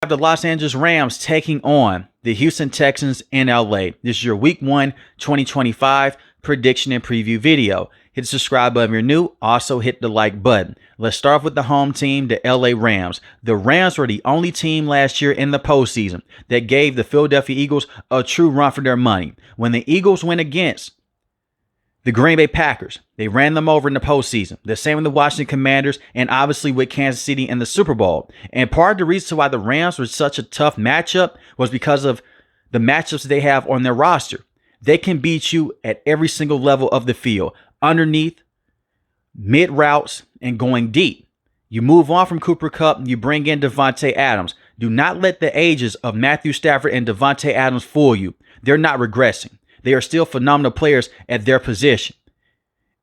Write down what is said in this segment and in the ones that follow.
the Los Angeles Rams taking on the Houston Texans in LA. This is your Week 1 2025 prediction and preview video. Hit the subscribe button if you're new. Also hit the like button. Let's start off with the home team, the LA Rams. The Rams were the only team last year in the postseason that gave the Philadelphia Eagles a true run for their money. When the Eagles went against the Green Bay Packers, they ran them over in the postseason. The same with the Washington Commanders and obviously with Kansas City in the Super Bowl. And part of the reason why the Rams were such a tough matchup was because of the matchups they have on their roster. They can beat you at every single level of the field, underneath, mid routes, and going deep. You move on from Cooper Kupp, you bring in Davante Adams. Do not let the ages of Matthew Stafford and Davante Adams fool you. They're not regressing. They are still phenomenal players at their position.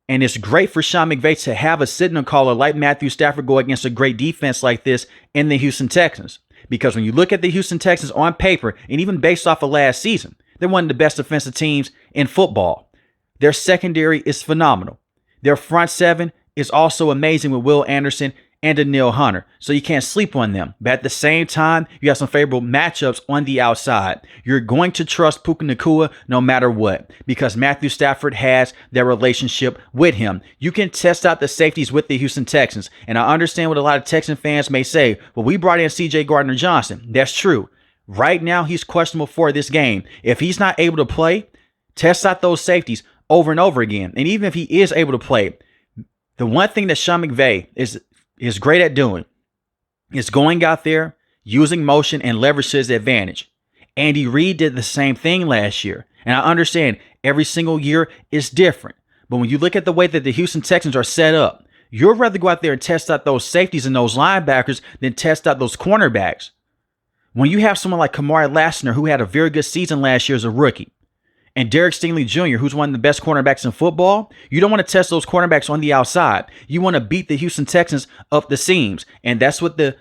And it's great for Sean McVay to have a signal caller like Matthew Stafford go against a great defense like this in the Houston Texans. Because when you look at the Houston Texans on paper, and even based off of last season, they're one of the best defensive teams in football. Their secondary is phenomenal. Their front seven is also amazing with Will Anderson and Danielle Hunter, so you can't sleep on them. But at the same time, you have some favorable matchups on the outside. You're going to trust Puka Nacua no matter what, because Matthew Stafford has that relationship with him. You can test out the safeties with the Houston Texans, and I understand what a lot of Texan fans may say. Well, we brought in C.J. Gardner-Johnson. That's true. Right now, he's questionable for this game. If he's not able to play, test out those safeties over and over again. And even if he is able to play, the one thing that Sean McVay is great at doing is going out there, using motion and leverage to his advantage. Andy Reid did the same thing last year. And I understand every single year is different. But when you look at the way that the Houston Texans are set up, you'd rather go out there and test out those safeties and those linebackers than test out those cornerbacks. When you have someone like Kamari Lassiter, who had a very good season last year as a rookie, and Derek Stingley Jr., who's one of the best cornerbacks in football, you don't want to test those cornerbacks on the outside. You want to beat the Houston Texans up the seams. And that's what the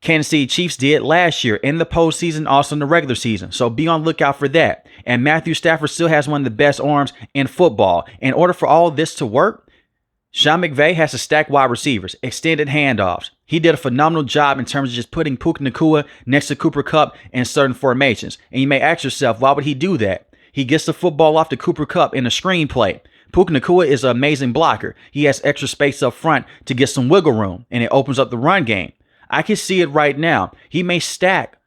Kansas City Chiefs did last year in the postseason, also in the regular season. So be on the lookout for that. And Matthew Stafford still has one of the best arms in football. In order for all of this to work, Sean McVay has to stack wide receivers, extended handoffs. He did a phenomenal job in terms of just putting Puka Nacua next to Cooper Kupp in certain formations. And you may ask yourself, why would he do that? He gets the football off to Cooper Kupp in a screen play. Puka Nacua is an amazing blocker. He has extra space up front to get some wiggle room, and it opens up the run game. I can see it right now. He may stack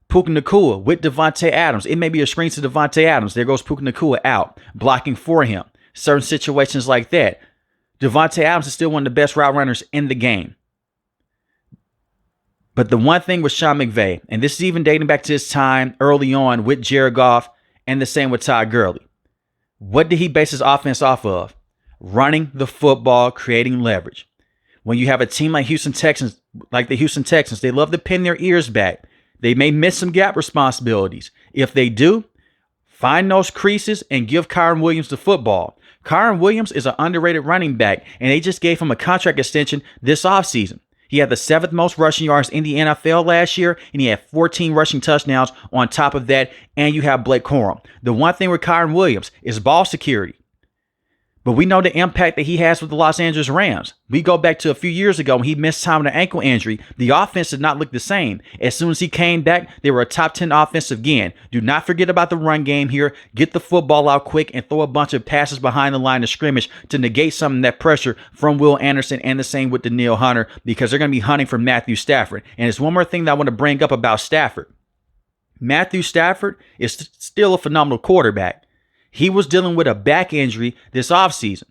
Puka Nacua with Davante Adams. It may be a screen to Davante Adams. There goes Puka Nacua out, blocking for him. Certain situations like that. Davante Adams is still one of the best route runners in the game. But the one thing with Sean McVay, and this is even dating back to his time early on with Jared Goff, and the same with Todd Gurley. What did he base his offense off of? Running the football, creating leverage. When you have a team like the Houston Texans, they love to pin their ears back. They may miss some gap responsibilities. If they do, find those creases and give Kyren Williams the football. Kyren Williams is an underrated running back, and they just gave him a contract extension this offseason. He had the 7th most rushing yards in the NFL last year, and he had 14 rushing touchdowns on top of that, and you have Blake Corum. The one thing with Kyren Williams is ball security. But we know the impact that he has with the Los Angeles Rams. We go back to a few years ago when he missed time with an ankle injury. The offense did not look the same. As soon as he came back, they were a top 10 offense again. Do not forget about the run game here. Get the football out quick and throw a bunch of passes behind the line of scrimmage to negate some of that pressure from Will Anderson, and the same with Danielle Hunter, because they're going to be hunting for Matthew Stafford. And there's one more thing that I want to bring up about Stafford. Matthew Stafford is still a phenomenal quarterback. He was dealing with a back injury this offseason.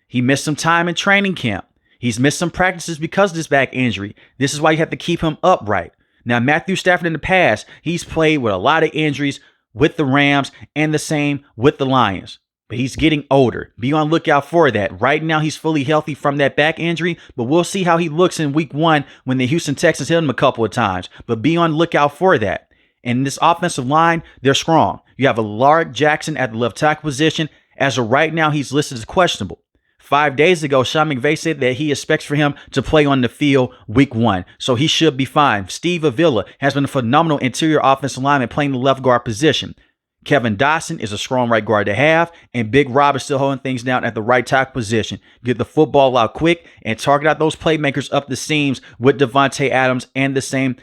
He missed some time in training camp. He's missed some practices because of this back injury. This is why you have to keep him upright. Now, Matthew Stafford in the past, he's played with a lot of injuries with the Rams and the same with the Lions. But he's getting older. Be on lookout for that. Right now, he's fully healthy from that back injury, but we'll see how he looks in week 1 when the Houston Texans hit him a couple of times. But be on lookout for that. And this offensive line, they're strong. You have a Lark Jackson at the left tackle position. As of right now, he's listed as questionable. 5 days ago, Sean McVay said that he expects for him to play on the field week 1. So he should be fine. Steve Avila has been a phenomenal interior offensive lineman playing the left guard position. Kevin Dotson is a strong right guard to have, and Big Rob is still holding things down at the right tackle position. Get the football out quick and target out those playmakers up the seams with Davante Adams, and the same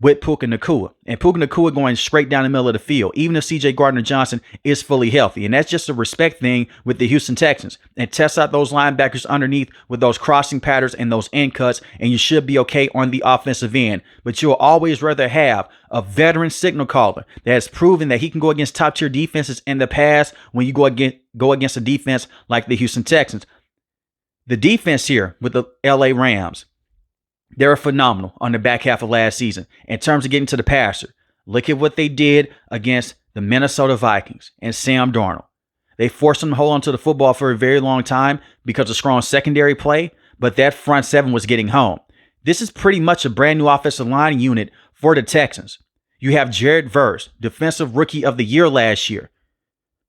with Puka Nacua. And Puka Nacua going straight down the middle of the field, even if C.J. Gardner-Johnson is fully healthy. And that's just a respect thing with the Houston Texans. And test out those linebackers underneath with those crossing patterns and those end cuts, and you should be okay on the offensive end. But you'll always rather have a veteran signal caller that has proven that he can go against top-tier defenses in the past when you go against a defense like the Houston Texans. The defense here with the LA Rams, they were phenomenal on the back half of last season in terms of getting to the passer. Look at what they did against the Minnesota Vikings and Sam Darnold. They forced them to hold on to the football for a very long time because of strong secondary play, but that front seven was getting home. This is pretty much a brand new offensive line unit for the Texans. You have Jared Verse, Defensive Rookie of the Year last year.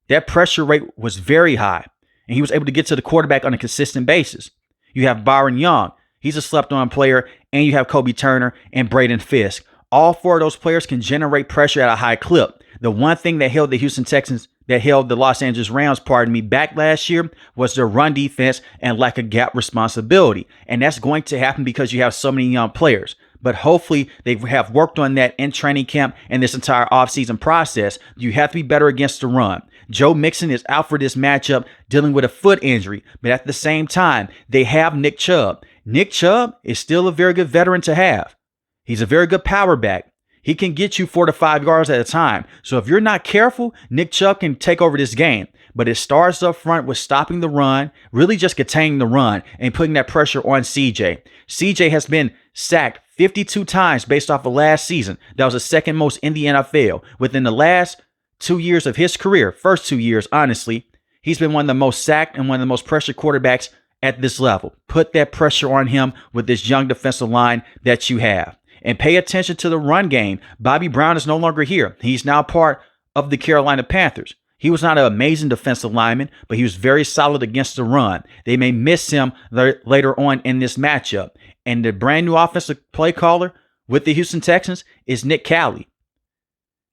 That pressure rate was very high, and he was able to get to the quarterback on a consistent basis. You have Byron Young. He's a slept-on player, and you have Kobe Turner and Braden Fisk. All four of those players can generate pressure at a high clip. The one thing that held the Los Angeles Rams, back last year was their run defense and lack of gap responsibility. And that's going to happen because you have so many young players. But hopefully they have worked on that in training camp and this entire offseason process. You have to be better against the run. Joe Mixon is out for this matchup dealing with a foot injury. But at the same time, they have Nick Chubb. Nick Chubb is still a very good veteran to have. He's a very good power back. He can get you 4 to 5 yards at a time. So if you're not careful, Nick Chubb can take over this game. But it starts up front with stopping the run, really just containing the run and putting that pressure on CJ. CJ has been sacked 52 times based off of last season. That was the second most in the NFL. Within the last 2 years of his career, first 2 years, honestly, he's been one of the most sacked and one of the most pressured quarterbacks at this level. Put that pressure on him with this young defensive line that you have. And pay attention to the run game. Bobby Brown is no longer here. He's now part of the Carolina Panthers. He was not an amazing defensive lineman, but he was very solid against the run. They may miss him later on in this matchup. And the brand new offensive play caller with the Houston Texans is Nick Calley.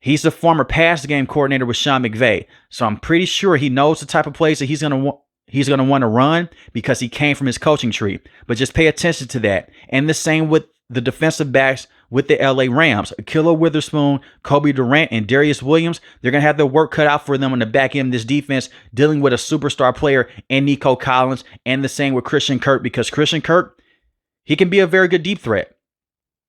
He's the former pass game coordinator with Sean McVay. So I'm pretty sure he knows the type of plays that he's going to want to run because he came from his coaching tree. But just pay attention to that. And the same with the defensive backs with the LA Rams. Ahkello Witherspoon, Kobe Durant, and Darius Williams, they're going to have their work cut out for them on the back end of this defense, dealing with a superstar player in Nico Collins, and the same with Christian Kirk, because Christian Kirk, he can be a very good deep threat.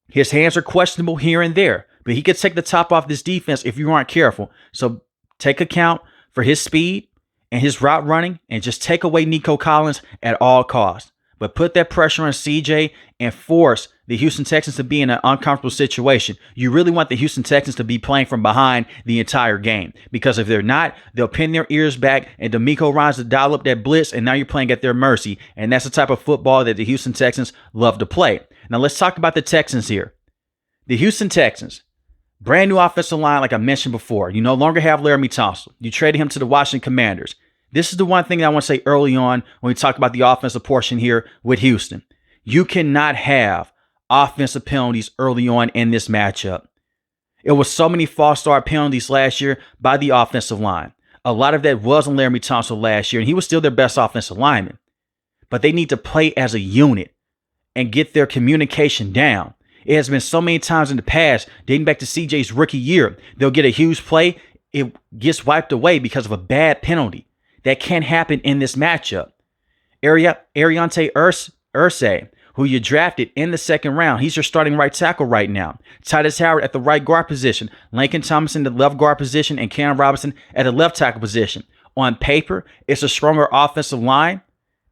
His hands are questionable here and there, but he could take the top off this defense if you aren't careful. So take account for his speed and his route running, and just take away Nico Collins at all costs. But put that pressure on CJ and force the Houston Texans to be in an uncomfortable situation. You really want the Houston Texans to be playing from behind the entire game, because if they're not, they'll pin their ears back and D'Amico Ryans to dial up that blitz, and now you're playing at their mercy. And that's the type of football that the Houston Texans love to play. Now let's talk about the Texans here. The Houston Texans, brand new offensive line, like I mentioned before. You no longer have Laramie Tunsil. You traded him to the Washington Commanders. This is the one thing that I want to say early on when we talk about the offensive portion here with Houston. You cannot have offensive penalties early on in this matchup. It was so many false start penalties last year by the offensive line. A lot of that was on Laramie Tunsil last year, and he was still their best offensive lineman. But they need to play as a unit and get their communication down. It has been so many times in the past, dating back to CJ's rookie year, they'll get a huge play, it gets wiped away because of a bad penalty. That can't happen in this matchup. Ariante Irsay, who you drafted in the second round, he's your starting right tackle right now. Titus Howard at the right guard position. Lincoln Thomas in the left guard position, and Cam Robinson at the left tackle position. On paper, it's a stronger offensive line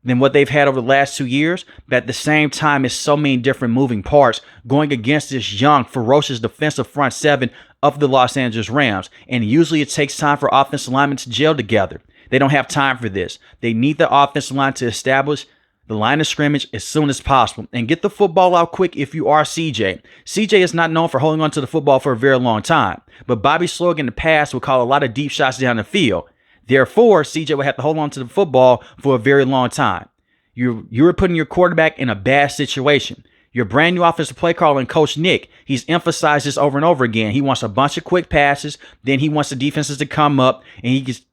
than what they've had over the last 2 years. But at the same time, it's so many different moving parts going against this young, ferocious defensive front seven of the Los Angeles Rams. And usually it takes time for offensive linemen to gel together. They don't have time for this. They need the offensive line to establish the line of scrimmage as soon as possible and get the football out quick if you are CJ. CJ is not known for holding on to the football for a very long time, but Bobby Slowick in the past would call a lot of deep shots down the field. Therefore, CJ would have to hold on to the football for a very long time. You're putting your quarterback in a bad situation. Your brand new offensive play caller and Coach Nick, he's emphasized this over and over again. He wants a bunch of quick passes, then he wants the defenses to come up, and he gets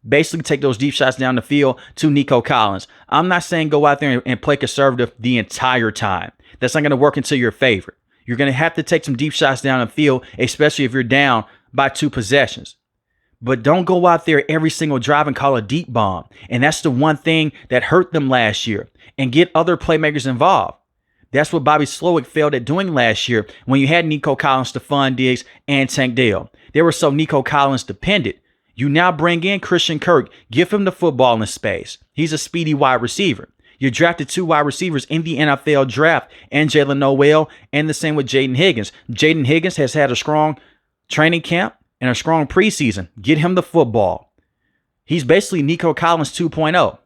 basically take those deep shots down the field to Nico Collins. I'm not saying go out there and play conservative the entire time. That's not going to work into your favor. You're going to have to take some deep shots down the field, especially if you're down by 2 possessions. But don't go out there every single drive and call a deep bomb. And that's the one thing that hurt them last year. And get other playmakers involved. That's what Bobby Slowick failed at doing last year when you had Nico Collins, Stephon Diggs, and Tank Dell. They were so Nico Collins dependent. You now bring in Christian Kirk. Give him the football in space. He's a speedy wide receiver. You drafted 2 wide receivers in the NFL draft, and Jalen Noel, and the same with Jaden Higgins. Jaden Higgins has had a strong training camp and a strong preseason. Get him the football. He's basically Nico Collins 2.0.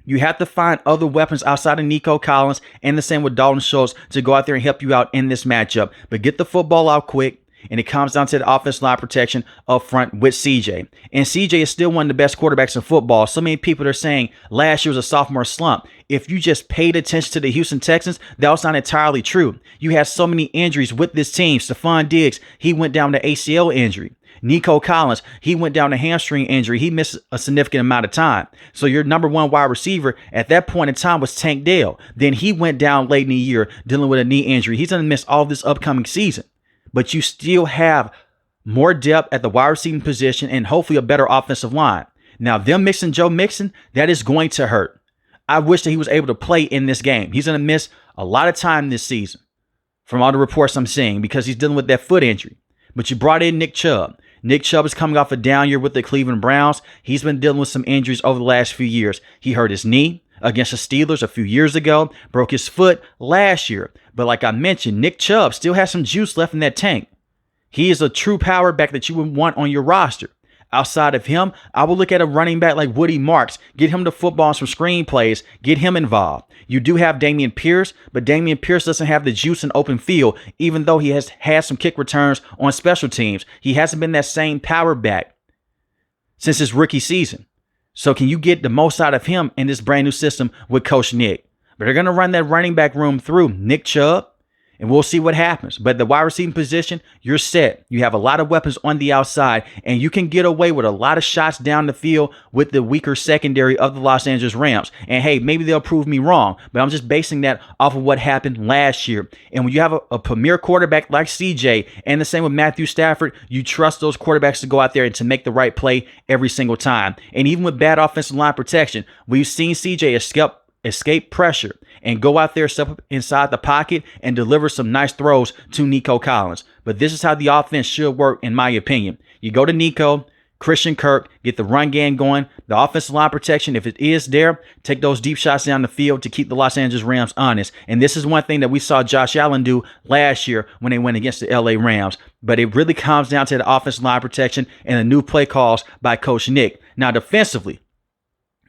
You have to find other weapons outside of Nico Collins, and the same with Dalton Schultz, to go out there and help you out in this matchup. But get the football out quick. And it comes down to the offensive line protection up front with CJ. And CJ is still one of the best quarterbacks in football. So many people are saying last year was a sophomore slump. If you just paid attention to the Houston Texans, that was not entirely true. You had so many injuries with this team. Stephon Diggs, he went down to ACL injury. Nico Collins, he went down to hamstring injury. He missed a significant amount of time. So your number 1 wide receiver at that point in time was Tank Dell. Then he went down late in the year dealing with a knee injury. He's going to miss all this upcoming season. But you still have more depth at the wide receiving position and hopefully a better offensive line. Now, them mixing Joe Mixon, that is going to hurt. I wish that he was able to play in this game. He's going to miss a lot of time this season from all the reports I'm seeing because he's dealing with that foot injury. But you brought in Nick Chubb. Nick Chubb is coming off a down year with the Cleveland Browns. He's been dealing with some injuries over the last few years. He hurt his knee against the Steelers a few years ago, broke his foot last year. But like I mentioned, Nick Chubb still has some juice left in that tank. He is a true power back that you would want on your roster. Outside of him, I would look at a running back like Woody Marks, get him the football and some screen plays, get him involved. You do have Dameon Pierce, but Dameon Pierce doesn't have the juice in open field, even though he has had some kick returns on special teams. He hasn't been that same power back since his rookie season. So can you get the most out of him in this brand new system with Coach Nick? But they're going to run that running back room through Nick Chubb, and we'll see what happens. But the wide receiving position, you're set. You have a lot of weapons on the outside, and you can get away with a lot of shots down the field with the weaker secondary of the Los Angeles Rams. And hey, maybe they'll prove me wrong, but I'm just basing that off of what happened last year. And when you have a premier quarterback like CJ, and the same with Matthew Stafford, you trust those quarterbacks to go out there and to make the right play every single time. And even with bad offensive line protection, we've seen CJ escape pressure and go out there, step up inside the pocket and deliver some nice throws to Nico Collins. But this is how the offense should work, in my opinion. You go to Nico, Christian Kirk, get the run game going, the offensive line protection, if it is there, take those deep shots down the field to keep the Los Angeles Rams honest. And this is one thing that we saw Josh Allen do last year when they went against the LA Rams. But it really comes down to the offensive line protection and the new play calls by Coach Nick. Now, defensively,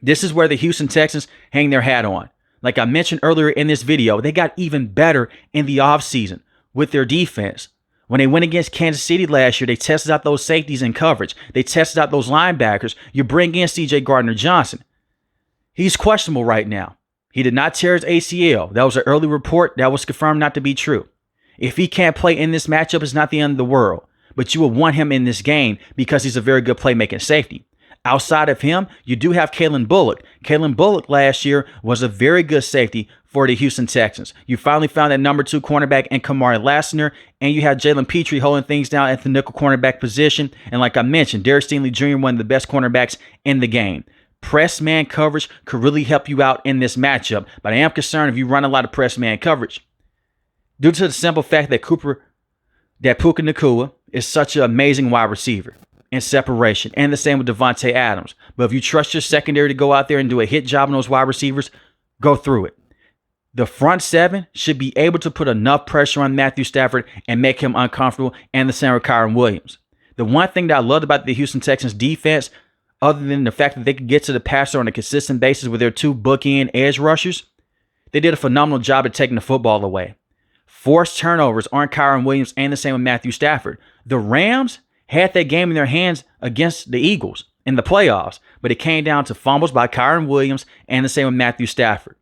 this is where the Houston Texans hang their hat on. Like I mentioned earlier in this video, they got even better in the offseason with their defense. When they went against Kansas City last year, they tested out those safeties in coverage. They tested out those linebackers. You bring in C.J. Gardner-Johnson. He's questionable right now. He did not tear his ACL. That was an early report that was confirmed not to be true. If he can't play in this matchup, it's not the end of the world. But you will want him in this game because he's a very good playmaking safety. Outside of him, you do have Kalen Bullock. Kalen Bullock last year was a very good safety for the Houston Texans. You finally found that number 2 cornerback in Kamari Lassiter, and you had Jalen Petrie holding things down at the nickel cornerback position. And like I mentioned, Derek Stingley Jr., one of the best cornerbacks in the game. Press man coverage could really help you out in this matchup, but I am concerned if you run a lot of press man coverage. Due to the simple fact that Puka Nacua is such an amazing wide receiver in separation, and the same with Devontae Adams. But if you trust your secondary to go out there and do a hit job on those wide receivers, go through it. The front 7 should be able to put enough pressure on Matthew Stafford and make him uncomfortable, and the same with Kyren Williams. The one thing that I loved about the Houston Texans defense, other than the fact that they could get to the passer on a consistent basis with their 2 bookend edge rushers, they did a phenomenal job at taking the football away. Forced turnovers on Kyren Williams, and the same with Matthew Stafford. The Rams had that game in their hands against the Eagles in the playoffs, but it came down to fumbles by Kyren Williams, and the same with Matthew Stafford.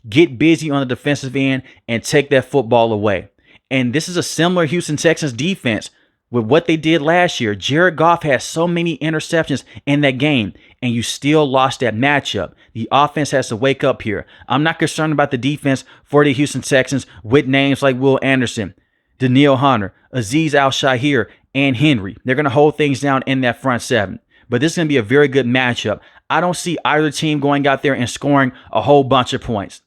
Get busy on the defensive end and take that football away. And this is a similar Houston Texans defense with what they did last year. Jared Goff had so many interceptions in that game, and you still lost that matchup. The offense has to wake up here. I'm not concerned about the defense for the Houston Texans with names like Will Anderson, Danielle Hunter, Azeez Al-Shaair, and Henry. They're going to hold things down in that front seven. But this is going to be a very good matchup. I don't see either team going out there and scoring a whole bunch of points.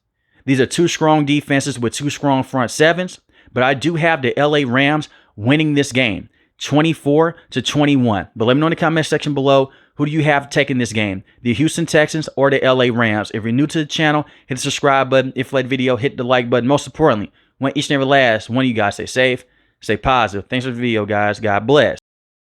These are two strong defenses with two strong front sevens. But I do have the LA Rams winning this game, 24-21. But let me know in the comment section below, who do you have taking this game? The Houston Texans or the LA Rams? If you're new to the channel, hit the subscribe button. If you like the video, hit the like button. Most importantly, want each and every last one of you guys stay safe, stay positive. Thanks for the video, guys. God bless.